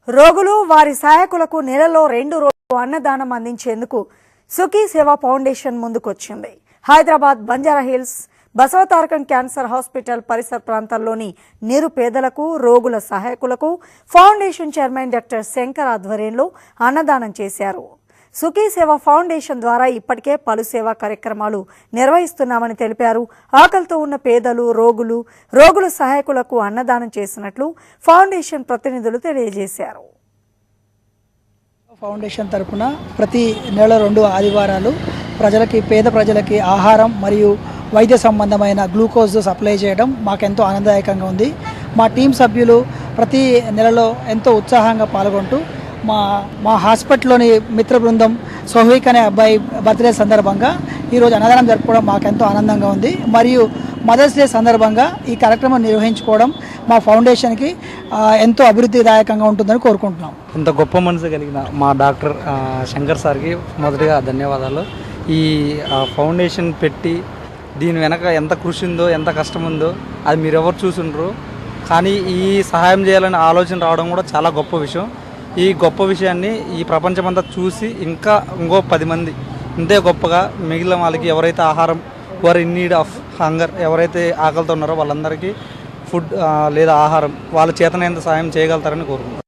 రోగులు వారి సహాయకులకు నెలలో 2 రోజులు అన్నదానం అందించేందుకు సుఖీ సేవా ఫౌండేషన్ ముందుకొచ్చింది. హైదరాబాద్ బంజారాహిల్స్ బసవతారకం క్యాన్సర్ హాస్పిటల్ పరిసర ప్రాంతాల్లోని నిరుపేదలకు రోగుల సహాయకులకు ఫౌండేషన్ చైర్మన్ డాక్టర్ శంకర్ ఆధ్వర్యంలో అన్నదానం చేశారు. సుఖీ సేవా ఫౌండేషన్ ద్వారా ఇప్పటికే పలు సేవా కార్యక్రమాలు నిర్వహిస్తున్నామని తెలిపారు. ఆకలితో ఉన్న పేదలు, రోగుల సహాయకులకు అన్నదానం చేసినట్లు ఫౌండేషన్ ప్రతినిధులు తెలియజేశారు. ఫౌండేషన్ తరపున ప్రతి నెల 2 ఆదివారాలు పేద ప్రజలకి ఆహారం మరియు వైద్య సంబంధమైన గ్లూకోజ్ సప్లై చేయడం మాకెంతో ఆనందదాయకంగా ఉంది. మా టీం సభ్యులు ప్రతి నెలలో ఎంతో ఉత్సాహంగా పాల్గొంటూ మా హాస్పిటల్లోని మిత్ర బృందం సోహ్విక్ అనే అబ్బాయి బర్త్డే సందర్భంగా ఈరోజు అన్నదానం జరుపుకోవడం మాకెంతో ఆనందంగా ఉంది. మరియు మదర్స్ డే సందర్భంగా ఈ కార్యక్రమం నిర్వహించుకోవడం మా ఫౌండేషన్కి ఎంతో అభివృద్ధిదాయకంగా ఉంటుందని కోరుకుంటున్నాం. ఇంత గొప్ప మనసు కలిగిన మా డాక్టర్ శంకర్ సార్కి మొదటిగా ధన్యవాదాలు. ఈ ఫౌండేషన్ పెట్టి దీని వెనక ఎంత కృషి ఉందో, ఎంత కష్టం ఉందో అది మీరెవరు చూసుండ్రు. కానీ ఈ సహాయం చేయాలనే ఆలోచన రావడం కూడా చాలా గొప్ప విషయం. ఈ గొప్ప విషయాన్ని ఈ ప్రపంచమంతా చూసి ఇంకో 10 మంది ఇంతే గొప్పగా మిగిలిన వాళ్ళకి ఎవరైతే ఆహారం ఇన్ నీడ్ ఆఫ్ హంగర్ ఎవరైతే ఆకలితో ఉన్నారో వాళ్ళందరికీ ఫుడ్ లేదా ఆహారం వాళ్ళ చేతనైనంత సహాయం చేయగలుగుతారని కోరుకుంటున్నాను.